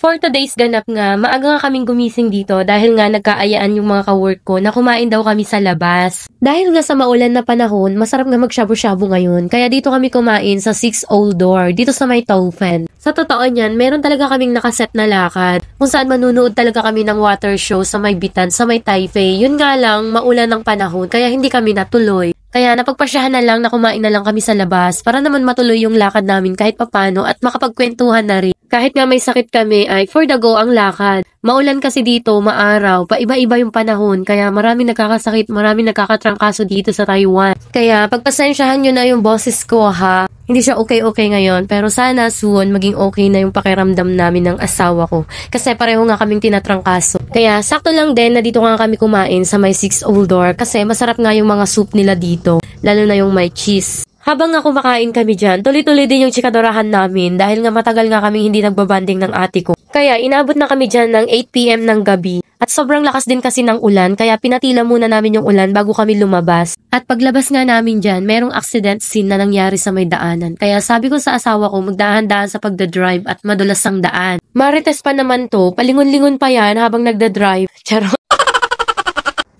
For today's ganap nga, maaga nga kaming gumising dito dahil nga nagkaayaan yung mga ka-work ko na kumain daw kami sa labas. Dahil nga sa maulan na panahon, masarap nga magshabu-shabu ngayon. Kaya dito kami kumain sa 6 Old Door, dito sa may Taufen. Sa totoo niyan, meron talaga kaming nakaset na lakad kung saan manunood talaga kami ng water show sa may Bitan, sa may Taipei. Yun nga lang, maulan ng panahon kaya hindi kami natuloy. Kaya napagpasyahan na lang na kumain na lang kami sa labas para naman matuloy yung lakad namin kahit papano at makapagkwentuhan na rin. Kahit nga may sakit kami ay for the go ang lakad. Maulan kasi dito, maaraw, paiba-iba yung panahon kaya maraming nakakasakit, maraming nakakatrangkaso dito sa Taiwan. Kaya pagpasensyahan nyo na yung boses ko ha. Hindi siya okay ngayon pero sana soon maging okay na yung pakiramdam namin ng asawa ko. Kasi pareho nga kaming tinatrangkaso. Kaya sakto lang din na dito nga kami kumain sa may 6 Old Door kasi masarap nga yung mga soup nila dito. Lalo na yung may cheese. Habang nga kumakain kami dyan, tuloy-tuloy din yung chikadorahan namin dahil nga matagal nga kaming hindi nagbabanding ng ate ko. Kaya inabot na kami dyan ng 8 PM ng gabi. At sobrang lakas din kasi ng ulan kaya pinatila muna namin yung ulan bago kami lumabas. At paglabas nga namin dyan, merong accident scene na nangyari sa may daanan. Kaya sabi ko sa asawa ko magdahan-dahan sa pagdadrive at madulas ang daan. Marites pa naman to, palingon-lingon pa yan habang nagdadrive. Charot.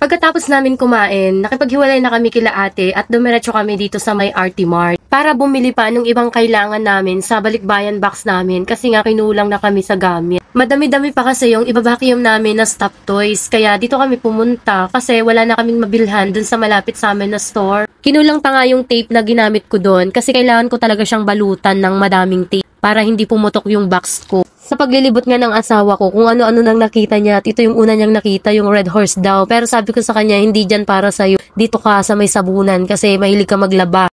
Pagkatapos namin kumain, nakipaghiwalay na kami kila ate at dumiretso kami dito sa may RT Mart para bumili pa ng ibang kailangan namin sa balikbayan box namin kasi nga kinulang na kami sa gamit. Madami-dami pa kasi yung ibabacuum namin na stop toys kaya dito kami pumunta kasi wala na kaming mabilhan dun sa malapit sa amin na store. Kinulang pa nga yung tape na ginamit ko doon kasi kailangan ko talaga siyang balutan ng madaming tape para hindi pumutok yung box ko. Sa paglilibot nga ng asawa ko kung ano-ano nang nakita niya at ito yung una niyang nakita, yung red horse daw. Pero sabi ko sa kanya, hindi dyan para sa'yo. Dito ka sa may sabunan kasi mahilig ka maglaba.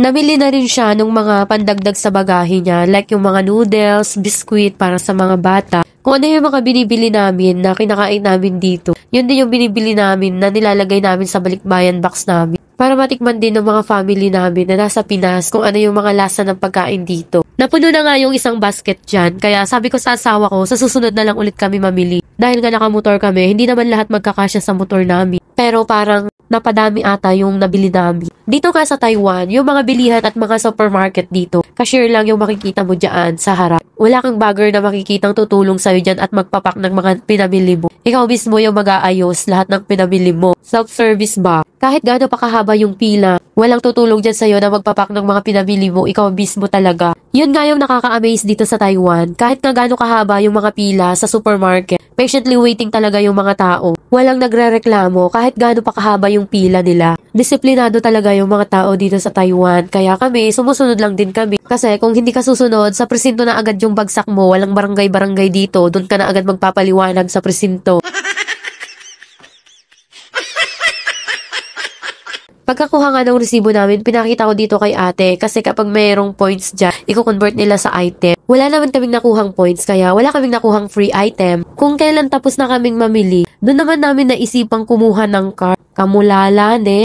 Namili na rin siya ng mga pandagdag sa bagahe niya like yung mga noodles, biskuit para sa mga bata. Kung ano yung mga binibili namin na kinakain namin dito, yun din yung binibili namin na nilalagay namin sa balikbayan box namin. Para matikman din ng mga family namin na nasa Pinas kung ano yung mga lasa ng pagkain dito. Napuno na nga yung isang basket dyan, kaya sabi ko sa asawa ko, sa susunod na lang ulit kami mamili. Dahil nga nakamotor kami, hindi naman lahat magkakasya sa motor namin. Pero parang napadami ata yung nabili namin. Dito nga sa Taiwan, yung mga bilihan at mga supermarket dito, cashier lang yung makikita mo dyan sa harap. Wala kang bagger na makikitang tutulong sa'yo dyan at magpapak ng mga pinamili mo. Ikaw mismo yung mag-aayos lahat ng pinamili mo. Self-service ba? Kahit gaano pa kahaba yung pila, walang tutulong dyan sa'yo na magpapak ng mga pinamili mo, ikaw mismo talaga. Yun nga yung nakaka-amaze dito sa Taiwan. Kahit nga gaano kahaba yung mga pila sa supermarket, patiently waiting talaga yung mga tao. Walang nagrereklamo kahit gaano pa kahaba yung pila nila. Disiplinado talaga yung mga tao dito sa Taiwan. Kaya kami, sumusunod lang din kami. Kasi kung hindi ka susunod, sa presinto na agad yung bagsak mo, walang barangay-barangay dito, doon ka na agad magpapaliwanag sa presinto. Pagkakuha nga ng resibo namin, pinakita ko dito kay ate kasi kapag mayroong points dyan, i-convert nila sa item. Wala naman kaming nakuhang points kaya wala kaming nakuhang free item. Kung kailan tapos na kaming mamili, doon naman namin naisipang kumuha ng card. Kamulala, ne?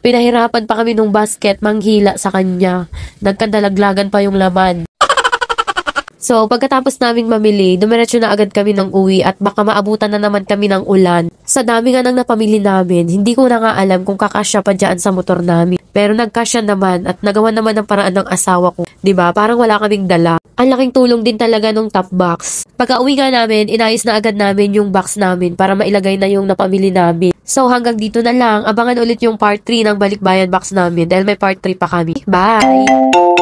Pinahirapan pa kami nung basket manghila sa kanya. Nagkandalaglagan pa yung laman. So, pagkatapos naming mamili, dumiretso na agad kami ng uwi at baka maabutan na naman kami ng ulan. Sa dami nga nang napamili namin, hindi ko na nga alam kung kakasya pa dyan sa motor namin. Pero nagkasya naman at nagawa naman ng paraan ng asawa ko. 'Di ba? Parang wala kaming dala. Ang laking tulong din talaga nung top box. Pagka-uwi nga namin, inayos na agad namin yung box namin para mailagay na yung napamili namin. So, hanggang dito na lang. Abangan ulit yung part 3 ng balikbayan box namin dahil may part 3 pa kami. Bye!